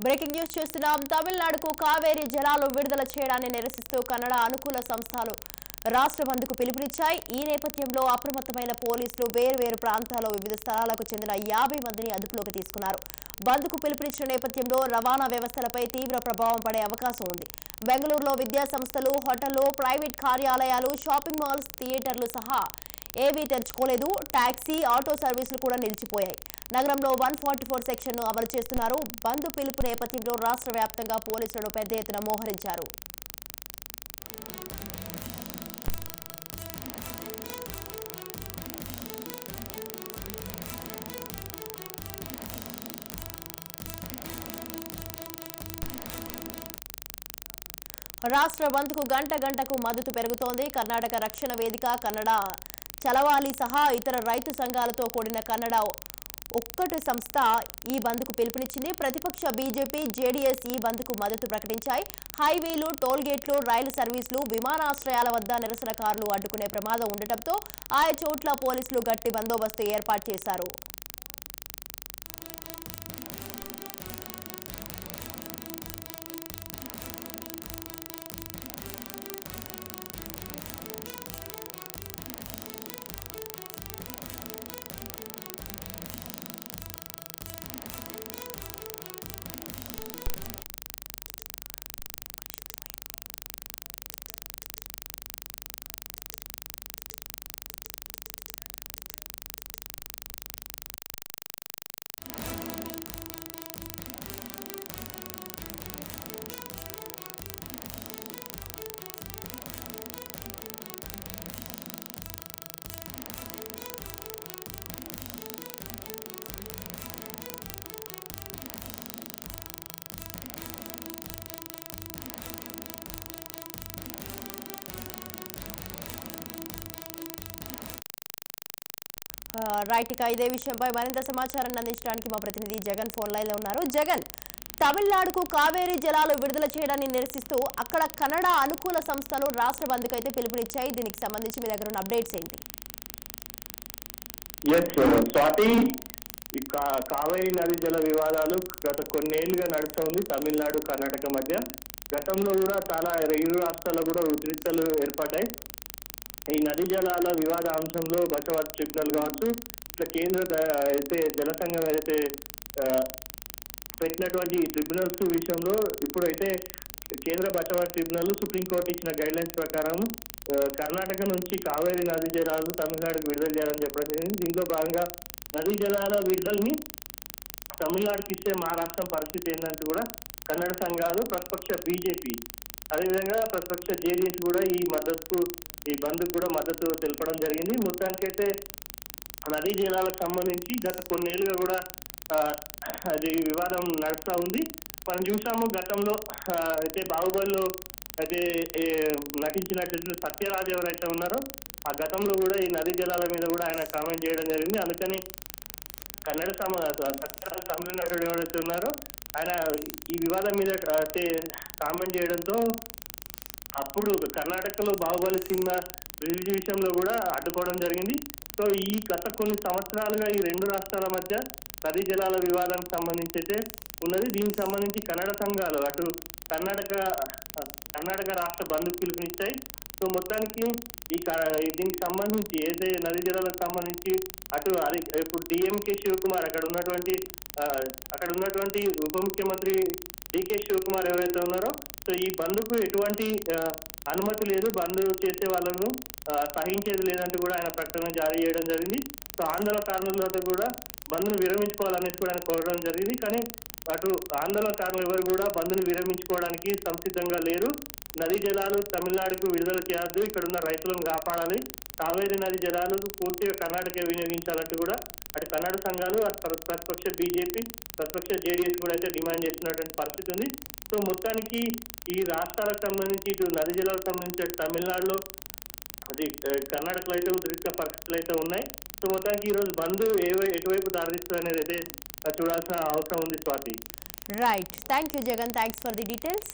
Breaking news చూస్తున్నాం. తమిళనాడుకు కావేరీ జలాలు విడుదల చేయడాన్ని నిరసిస్తూ కన్నడ అనుకూల సంస్థలు రాష్ట్ర బంద్కు పిలుపునిచ్చాయి. ఈ నేపథ్యంలో అప్రమత్తమైన పోలీసులు వేర్వేరు ప్రాంతాల్లో వివిధ స్థలాలకు చెందిన 50 మందిని అదుపులోకి తీసుకున్నారు. బంద్కు పిలుపునిచ్చిన నేపథ్యంలో రవాణా వ్యవస్థలపై తీవ్ర ప్రభావం పడే అవకాశం ఉంది. బెంగళూరులో విద్యా సంస్థలు, హోటళ్లు, ప్రైవేట్ కార్యాలయాలు, షాపింగ్ మాల్స్, థియేటర్లు సహా ఏవీ తెరుచుకోలేదు. టాక్సీ, ఆటో సర్వీసులు కూడా నిలిచిపోయాయి. నగరంలో 144 సెక్షన్ను అమలు చేస్తున్నారు. బంద్ పిలుపు నేపథ్యంలో రాష్ట్ర వ్యాప్తంగా పోలీసులను పెద్ద ఎత్తున మోహరించారు. రాష్ట్ర బంద్కు గంటకు మద్దతు పెరుగుతోంది. కర్ణాటక రక్షణ వేదిక, కన్నడ చలవాలి సహా ఇతర రైతు సంఘాలతో కూడిన కన్నడ ఒక్కటి సంస్థ ఈ బంద్కు పిలుపునిచ్చింది. ప్రతిపక్ష బీజేపీ, జేడీఎస్ ఈ బంద్కు మద్దతు ప్రకటించాయి. హైవేలు, టోల్గేట్లు, రైలు సర్వీసులు, విమానాశ్రయాల వద్ద నిరసనకారులు అడ్డుకునే ప్రమాదం ఉండటంతో ఆయా చోట్ల పోలీసులు గట్టి బందోబస్తు ఏర్పాటు చేశారు. రైట్, ఇక ఇదే విషయంపై మరింత సమాచారాన్ని అందించడానికి మా ప్రతినిధి జగన్ ఫోన్ లైన్ లో ఉన్నారు. జగన్, తమిళనాడుకు కావేరీ జలాలు విడుదల చేయడాన్ని నిరసిస్తూ అక్కడ కన్నడ అనుకూల సంస్థలు రాష్ట్ర బంద్కు అయితే పిలుపునిచ్చాయి. దీనికి సంబంధించి మీ దగ్గర ఉన్న అప్డేట్స్ ఏంటి? స్వాతి, కావేరీ నది జల వివాదాలు గత కొన్నేళ్లుగా నడుస్తుంది తమిళనాడు, కర్ణాటక మధ్య. గతంలో కూడా చాలా ఇరు రాష్ట్రాల్లో కూడా ఉద్రిక్తలు ఏర్పడ్డాయి. ఈ నదీ జలాల వివాద అంశంలో బచవత్ ట్రిబ్యునల్ కావచ్చు, ఇట్లా కేంద్ర అయితే జల సంఘం ఏదైతే పెట్టినటువంటి ట్రిబ్యునల్స్ విషయంలో ఇప్పుడైతే కేంద్ర బచవత్ ట్రిబ్యునల్ సుప్రీంకోర్టు ఇచ్చిన గైడ్ లైన్స్ ప్రకారం కర్ణాటక నుంచి కావేరీ నదీ జలాలు తమిళనాడుకు విడుదల చేయాలని చెప్పడం జరిగింది. దీంట్లో భాగంగా నదీ జలాల విడుదలని తమిళనాడుకి ఇస్తే మా రాష్ట్రం పరిస్థితి ఏంటంటే కూడా కన్నడ సంఘాలు, ప్రతిపక్ష బీజేపీ, అదేవిధంగా ప్రతిపక్ష జేడీఎస్ కూడా ఈ బంద్కు కూడా మద్దతు తెలపడం జరిగింది. మొత్తానికైతే నదీ జలాలకు సంబంధించి గత కొన్నేళ్లుగా కూడా అది వివాదం నడుస్తూ ఉంది. మనం చూసాము గతంలో అయితే బాహుబలిలో అయితే నటించినటువంటి సత్యరాజ్ ఎవరైతే ఉన్నారో ఆ గతంలో కూడా ఈ నదీ జలాల మీద కూడా ఆయన కామెంట్ చేయడం జరిగింది. అందుకని కన్నడ సత్యరాజ్ తమిళ నటుడు ఎవరైతే ఉన్నారో ఆయన ఈ వివాదం మీద అయితే కామెంట్ చేయడంతో అప్పుడు కర్ణాటకలో బాహుబలి సినిమా రిలీజ్ విషయంలో కూడా అడ్డుకోవడం జరిగింది. సో ఈ గత కొన్ని సంవత్సరాలుగా ఈ రెండు రాష్ట్రాల మధ్య నదీ జలాల వివాదానికి సంబంధించి అయితే ఉన్నది. దీనికి సంబంధించి కన్నడ సంఘాలు అటు కర్ణాటక రాష్ట్ర బంద్కు పిలుపునిచ్చాయి. సో మొత్తానికి దీనికి సంబంధించి ఏదైతే నదీ జలాలకు సంబంధించి అటు ఇప్పుడు డిఎంకే శివకుమార్ అక్కడ ఉన్నటువంటి ఉప ముఖ్యమంత్రి డికే శివకుమార్ ఎవరైతే ఉన్నారో సో ఈ బంద్కు ఎటువంటి అనుమతి లేదు, బంద్ చేసే వాళ్ళను సహించేది లేదంటూ కూడా ఆయన ప్రకటన జారీ చేయడం జరిగింది. సో ఆందోళనకారులతో కూడా బంద్ను విరమించుకోవాలనేసి కూడా ఆయన కోరడం జరిగింది. కానీ అటు ఆందోళనకారులు ఎవరు కూడా బంద్ను విరమించుకోవడానికి సంసిద్ధంగా లేరు. నదీ జలాలు తమిళనాడుకు విడుదల చేయొద్దు, ఇక్కడ ఉన్న రైతులను కాపాడాలి, కావేరీ నది జలాలు పూర్తిగా కర్ణాటక వినియోగించాలంటూ కూడా అటు కన్నడ సంఘాలు, అటు ప్రతిపక్ష బీజేపీ, ప్రతిపక్ష జేడీఎస్ కూడా అయితే డిమాండ్ చేస్తున్నటువంటి పరిస్థితి ఉంది. సో మొత్తానికి ఈ రాష్ట్రాలకు సంబంధించి ఇటు నది జలాలకు సంబంధించి తమిళనాడులో అది కర్ణాటకలో అయితే ఉద్రిక్త పరిస్థితులు అయితే ఉన్నాయి. సో మొత్తానికి ఈ రోజు బంద్ ఎటువైపు దారిస్తుంది అనేది అయితే చూడాల్సిన అవసరం ఉంది. Swathi, right, thank you Jagan, thanks for the details.